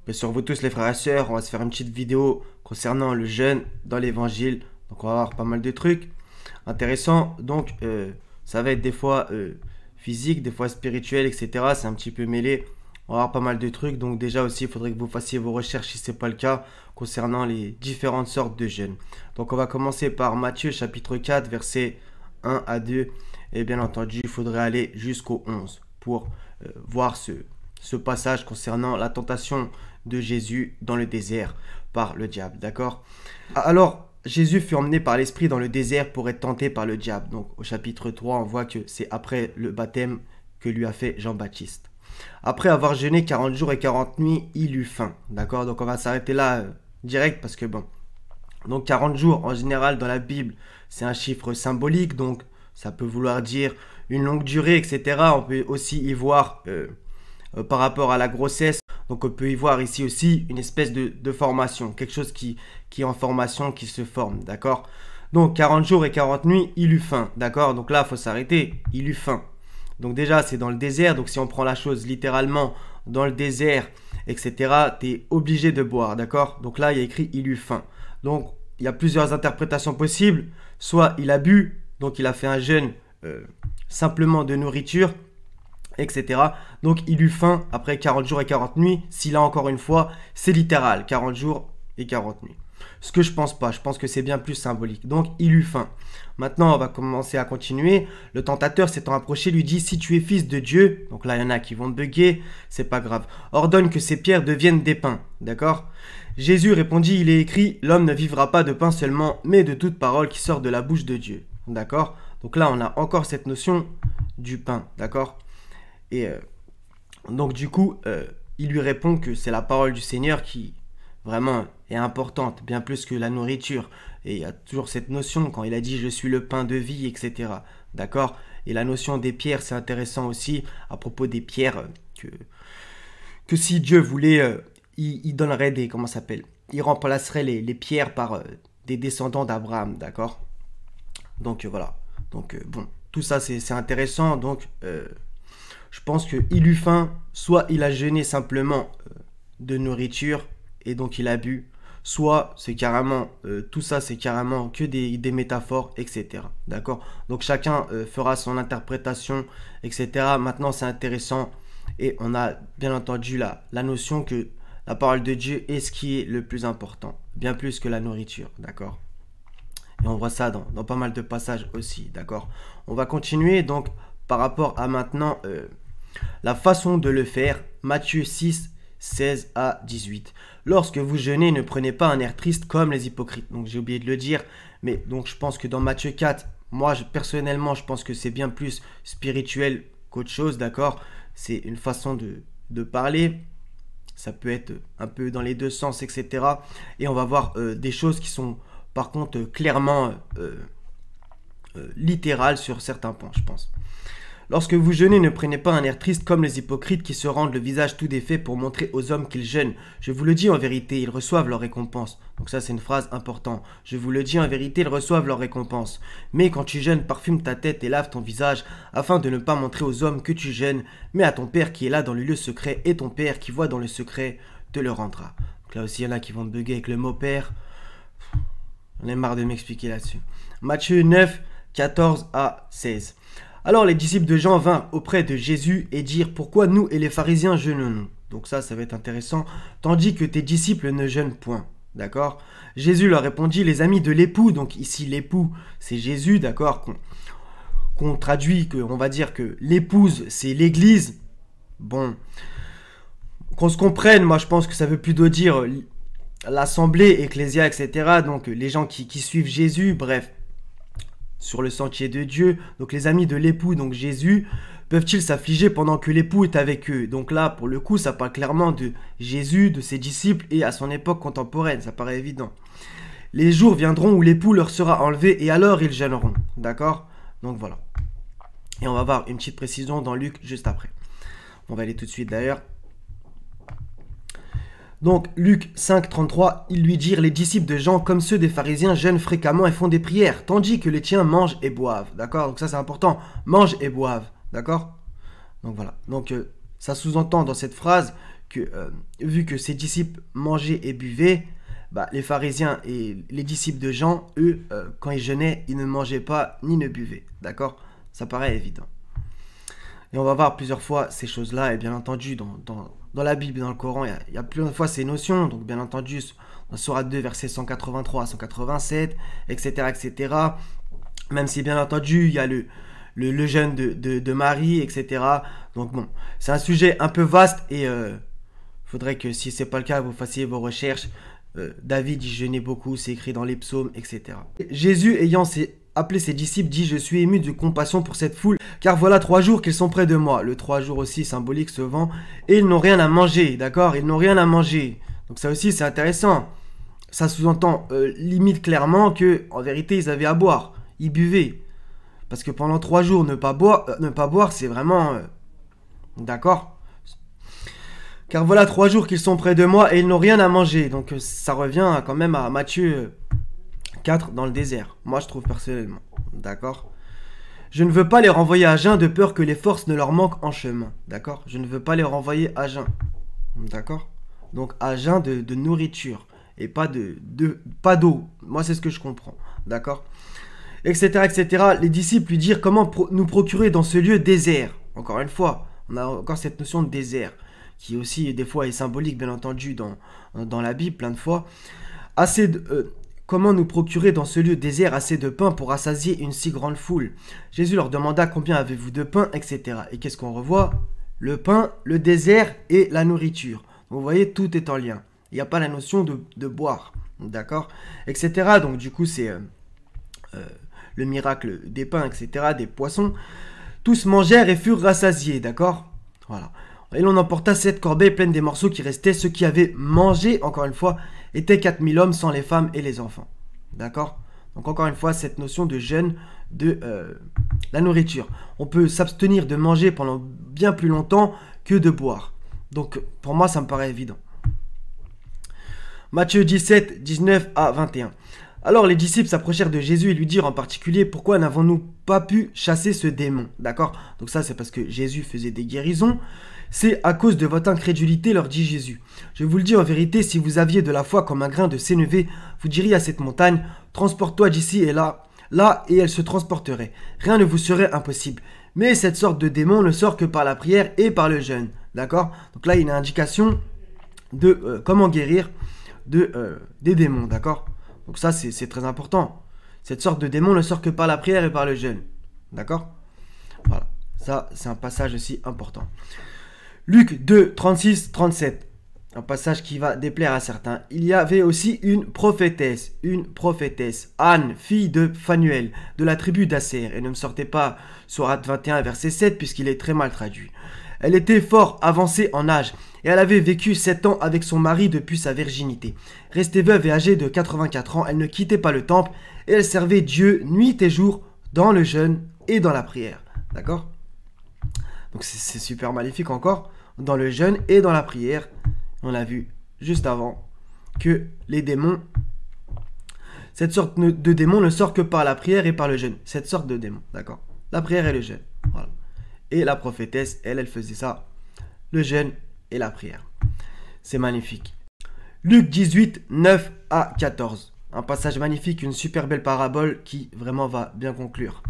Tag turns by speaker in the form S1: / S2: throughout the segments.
S1: Bien sûr, vous tous les frères et sœurs, on va se faire une petite vidéo concernant le jeûne dans l'évangile. Donc on va voir pas mal de trucs intéressants. Donc ça va être des fois physique, des fois spirituel, etc. C'est un petit peu mêlé. On va voir pas mal de trucs. Donc déjà aussi, il faudrait que vous fassiez vos recherches si ce n'est pas le cas concernant les différentes sortes de jeûne. Donc on va commencer par Matthieu chapitre 4, versets 1 à 2. Et bien entendu, il faudrait aller jusqu'au 11 pour voir ce passage concernant la tentation de Jésus dans le désert par le diable, d'accord? Alors, Jésus fut emmené par l'Esprit dans le désert pour être tenté par le diable. Donc, au chapitre 3, on voit que c'est après le baptême que lui a fait Jean-Baptiste. Après avoir jeûné 40 jours et 40 nuits, il eut faim, d'accord? Donc, on va s'arrêter là direct parce que bon. Donc, 40 jours, en général, dans la Bible, c'est un chiffre symbolique, donc ça peut vouloir dire une longue durée, etc. On peut aussi y voir par rapport à la grossesse. Donc on peut y voir ici aussi une espèce de formation, quelque chose qui est en formation, qui se forme, d'accord? Donc 40 jours et 40 nuits, il eut faim, d'accord? Donc là, il faut s'arrêter, il eut faim. Donc déjà, c'est dans le désert, donc si on prend la chose littéralement dans le désert, etc., tu es obligé de boire, d'accord? Donc là, il y a écrit il eut faim. Donc il y a plusieurs interprétations possibles. Soit il a bu, donc il a fait un jeûne simplement de nourriture, etc. Donc il eut faim après 40 jours et 40 nuits. Si là encore une fois, c'est littéral, 40 jours et 40 nuits. Ce que je pense pas, je pense que c'est bien plus symbolique. Donc il eut faim. Maintenant, on va commencer à continuer. Le tentateur s'étant approché lui dit, si tu es fils de Dieu, donc là il y en a qui vont bugger, c'est pas grave, ordonne que ces pierres deviennent des pains, d'accord? Jésus répondit, il est écrit, l'homme ne vivra pas de pain seulement, mais de toute parole qui sort de la bouche de Dieu, d'accord? Donc là on a encore cette notion du pain, d'accord? Et donc du coup, il lui répond que c'est la parole du Seigneur qui vraiment est importante, bien plus que la nourriture. Et il y a toujours cette notion quand il a dit je suis le pain de vie, etc. D'accord? Et la notion des pierres, c'est intéressant aussi à propos des pierres que si Dieu voulait, il donnerait des, comment ça s'appelle? Il remplacerait les pierres par des descendants d'Abraham, d'accord? Donc voilà. Donc bon, tout ça c'est intéressant. Donc je pense qu'il eut faim, soit il a jeûné simplement de nourriture et donc il a bu, soit c'est carrément, tout ça c'est carrément que des métaphores, etc. D'accord? Donc chacun fera son interprétation, etc. Maintenant c'est intéressant et on a bien entendu la notion que la parole de Dieu est ce qui est le plus important, bien plus que la nourriture, d'accord? Et on voit ça dans pas mal de passages aussi, d'accord? On va continuer donc par rapport à maintenant la façon de le faire, Matthieu 6, 16 à 18. Lorsque vous jeûnez, ne prenez pas un air triste comme les hypocrites. Donc j'ai oublié de le dire, mais donc je pense que dans Matthieu 4, moi personnellement, je pense que c'est bien plus spirituel qu'autre chose, d'accord? C'est une façon de parler. Ça peut être un peu dans les deux sens, etc. Et on va voir des choses qui sont par contre clairement littérales sur certains points, je pense. Lorsque vous jeûnez, ne prenez pas un air triste comme les hypocrites qui se rendent le visage tout défait pour montrer aux hommes qu'ils jeûnent. Je vous le dis en vérité, ils reçoivent leur récompense. Donc ça c'est une phrase importante. Je vous le dis en vérité, ils reçoivent leur récompense. Mais quand tu jeûnes, parfume ta tête et lave ton visage, afin de ne pas montrer aux hommes que tu jeûnes, mais à ton Père qui est là dans le lieu secret, et ton Père qui voit dans le secret te le rendra. Donc là aussi il y en a qui vont bugger avec le mot Père. On est marre de m'expliquer là-dessus. Matthieu 9, 14 à 16. Alors les disciples de Jean vinrent auprès de Jésus et dirent, pourquoi nous et les pharisiens jeûnons-nous? Donc ça va être intéressant, tandis que tes disciples ne jeûnent point. D'accord? Jésus leur répondit, les amis de l'époux, donc ici l'époux c'est Jésus, d'accord, qu'on traduit, on va dire que l'épouse c'est l'église. Bon, qu'on se comprenne, moi je pense que ça veut plutôt dire l'assemblée, ecclésia, etc. Donc les gens qui suivent Jésus, bref, sur le sentier de Dieu. Donc les amis de l'époux, donc Jésus, peuvent-ils s'affliger pendant que l'époux est avec eux? Donc là, pour le coup, ça parle clairement de Jésus, de ses disciples et à son époque contemporaine, ça paraît évident. Les jours viendront où l'époux leur sera enlevé et alors ils jeûneront. D'accord? Donc voilà. Et on va voir une petite précision dans Luc juste après. On va aller tout de suite d'ailleurs. Donc Luc 5, 33, ils lui dirent, les disciples de Jean, comme ceux des pharisiens, jeûnent fréquemment et font des prières, tandis que les tiens mangent et boivent. D'accord? Donc ça c'est important, mangent et boivent. D'accord? Donc voilà. Donc ça sous-entend dans cette phrase que, vu que ses disciples mangeaient et buvaient, bah, les pharisiens et les disciples de Jean, eux, quand ils jeûnaient, ils ne mangeaient pas ni ne buvaient. D'accord? Ça paraît évident. Et on va voir plusieurs fois ces choses-là, et bien entendu, dans la Bible, dans le Coran, il y a plusieurs fois ces notions. Donc, bien entendu, dans Sourate 2, versets 183 à 187, etc., etc. Même si, bien entendu, il y a le jeûne de Marie, etc. Donc, bon, c'est un sujet un peu vaste, et faudrait que, si c'est pas le cas, vous fassiez vos recherches. David, il jeûnait beaucoup, c'est écrit dans les psaumes, etc. Jésus, ayant appelé ses disciples, dit: je suis ému de compassion pour cette foule, car voilà 3 jours qu'ils sont près de moi. Le 3 jours aussi symbolique souvent, et ils n'ont rien à manger, d'accord? Ils n'ont rien à manger. Donc ça aussi c'est intéressant. Ça sous-entend limite clairement que en vérité ils avaient à boire, ils buvaient. Parce que pendant 3 jours ne pas boire c'est vraiment... d'accord? Car voilà 3 jours qu'ils sont près de moi et ils n'ont rien à manger. Donc ça revient quand même à Matthieu 4 dans le désert. Moi je trouve personnellement. D'accord? Je ne veux pas les renvoyer à jeun de peur que les forces ne leur manquent en chemin. D'accord? Je ne veux pas les renvoyer à jeun. D'accord? Donc à jeun de nourriture. Et pas pas d'eau. Moi c'est ce que je comprends. D'accord? Etc. etc. Les disciples lui dirent: comment nous procurer dans ce lieu désert? Encore une fois, on a encore cette notion de désert, qui aussi des fois est symbolique bien entendu dans la Bible plein de fois. Comment nous procurer dans ce lieu désert assez de pain pour rassasier une si grande foule? Jésus leur demanda: combien avez-vous de pain, etc. Et qu'est-ce qu'on revoit? Le pain, le désert et la nourriture. Donc, vous voyez, tout est en lien. Il n'y a pas la notion de boire, d'accord, etc. Donc du coup c'est le miracle des pains, etc., des poissons. Tous mangèrent et furent rassasiés, d'accord? Voilà. Et l'on emporta 7 corbeilles pleines des morceaux qui restaient. Ceux qui avaient mangé, encore une fois, étaient 4000 hommes sans les femmes et les enfants. D'accord? Donc encore une fois, cette notion de jeûne de la nourriture. On peut s'abstenir de manger pendant bien plus longtemps que de boire. Donc pour moi, ça me paraît évident. Matthieu 17, 19 à 21. Alors les disciples s'approchèrent de Jésus et lui dirent en particulier: pourquoi n'avons-nous pas pu chasser ce démon? D'accord? Donc ça c'est parce que Jésus faisait des guérisons. C'est à cause de votre incrédulité, leur dit Jésus. Je vous le dis en vérité, si vous aviez de la foi comme un grain de sénévé, vous diriez à cette montagne: transporte-toi d'ici et là, et elle se transporterait. Rien ne vous serait impossible. Mais cette sorte de démon ne sort que par la prière et par le jeûne. D'accord? Donc là il y a une indication de comment guérir des démons. D'accord? Donc ça, c'est très important. Cette sorte de démon ne sort que par la prière et par le jeûne. D'accord? Voilà. Ça, c'est un passage aussi important. Luc 2, 36, 37. Un passage qui va déplaire à certains. Il y avait aussi une prophétesse, Anne, fille de Phanuel, de la tribu d'Asser. Et ne me sortez pas Sourate 21, verset 7, puisqu'il est très mal traduit. Elle était fort avancée en âge, et elle avait vécu 7 ans avec son mari depuis sa virginité. Restée veuve et âgée de 84 ans, elle ne quittait pas le temple, et elle servait Dieu nuit et jour dans le jeûne et dans la prière. D'accord? Donc c'est super magnifique encore, dans le jeûne et dans la prière. On a vu juste avant que les démons, cette sorte de démon ne sort que par la prière et par le jeûne. Cette sorte de démon, d'accord? La prière et le jeûne, voilà. Et la prophétesse, elle faisait ça, le jeûne et la prière. C'est magnifique. Luc 18, 9 à 14. Un passage magnifique, une super belle parabole qui vraiment va bien conclure.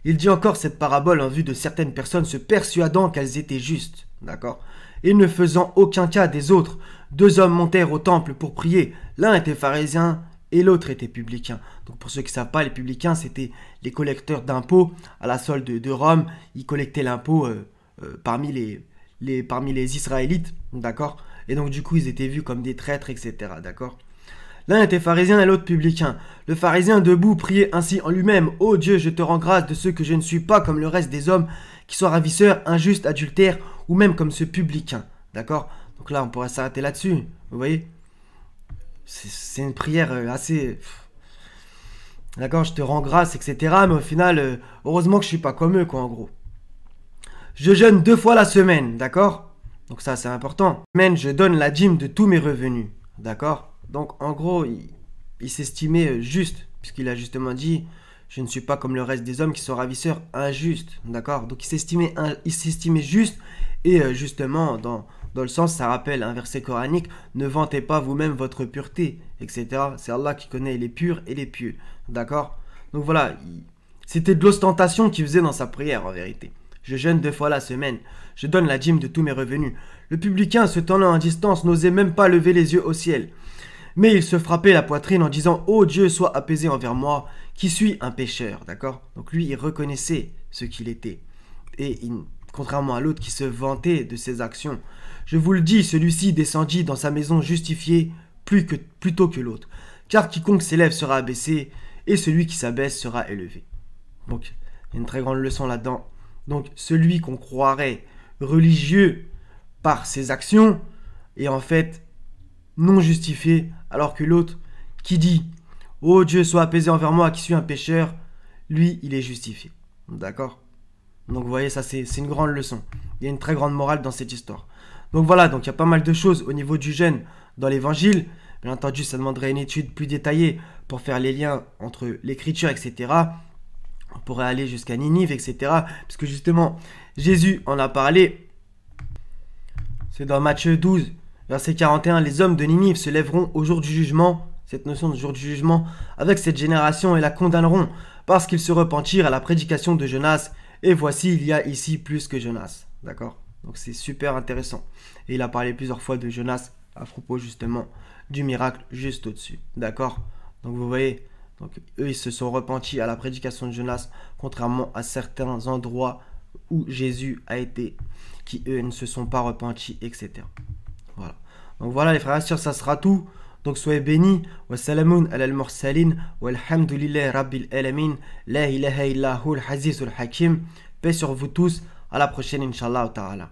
S1: Il dit encore cette parabole en vue de certaines personnes se persuadant qu'elles étaient justes, d'accord, et ne faisant aucun cas des autres. 2 hommes montèrent au temple pour prier. L'un était pharisien et l'autre était publicain. Donc pour ceux qui ne savent pas, les publicains, c'était les collecteurs d'impôts à la solde de Rome. Ils collectaient l'impôt parmi les Israélites, d'accord? Et donc du coup, ils étaient vus comme des traîtres, etc., d'accord? L'un était pharisien et l'autre publicain. Le pharisien debout priait ainsi en lui-même: ô Dieu, je te rends grâce de ce que je ne suis pas comme le reste des hommes, qui sont ravisseurs, injustes, adultères, ou même comme ce publicain. D'accord? Donc là, on pourrait s'arrêter là-dessus. Vous voyez? C'est une prière assez... D'accord, je te rends grâce, etc. Mais au final, heureusement que je suis pas comme eux, quoi, en gros. Je jeûne 2 fois la semaine, d'accord? Donc ça, c'est important. Semaine, je donne la dîme de tous mes revenus, d'accord? Donc en gros, il s'estimait juste, puisqu'il a justement dit: je ne suis pas comme le reste des hommes qui sont ravisseurs, injustes, d'accord? Donc il s'estimait juste, et justement, Dans le sens, ça rappelle un verset coranique, ne vantez pas vous-même votre pureté, etc. C'est Allah qui connaît les purs et les pieux. D'accord? Donc voilà, c'était de l'ostentation qu'il faisait dans sa prière en vérité. Je jeûne 2 fois la semaine. Je donne la dîme de tous mes revenus. Le publicain, se tenant à distance, n'osait même pas lever les yeux au ciel. Mais il se frappait la poitrine en disant « Ô Dieu, sois apaisé envers moi, qui suis un pécheur. » D'accord? Donc lui, il reconnaissait ce qu'il était. Et contrairement à l'autre qui se vantait de ses actions. Je vous le dis, celui-ci descendit dans sa maison justifié plutôt que l'autre. Car quiconque s'élève sera abaissé, et celui qui s'abaisse sera élevé. Donc, il y a une très grande leçon là-dedans. Donc, celui qu'on croirait religieux par ses actions est en fait non justifié, alors que l'autre qui dit « Ô Dieu, sois apaisé envers moi, qui suis un pécheur », lui, il est justifié. D'accord? Donc, vous voyez, ça, c'est une grande leçon. Il y a une très grande morale dans cette histoire. Donc, voilà, donc il y a pas mal de choses au niveau du jeûne dans l'évangile. Bien entendu, ça demanderait une étude plus détaillée pour faire les liens entre l'écriture, etc. On pourrait aller jusqu'à Ninive, etc. Parce que justement, Jésus en a parlé. C'est dans Matthieu 12, verset 41. Les hommes de Ninive se lèveront au jour du jugement, cette notion de jour du jugement, avec cette génération et la condamneront, parce qu'ils se repentirent à la prédication de Jonas. Et voici, il y a ici plus que Jonas. D'accord? Donc c'est super intéressant. Et il a parlé plusieurs fois de Jonas à propos justement du miracle juste au-dessus. D'accord? Donc vous voyez, donc eux ils se sont repentis à la prédication de Jonas, contrairement à certains endroits où Jésus a été, qui eux ne se sont pas repentis, etc. Voilà. Donc voilà les frères et sœurs, ça sera tout. Donc soyez bénis. Wassalamun ala al-mursalin walhamdulillahi rabbil alamin. La ilaha illa hu al-azizul hakim. Paix sur vous tous. À la prochaine, Inch'Allah ta'ala.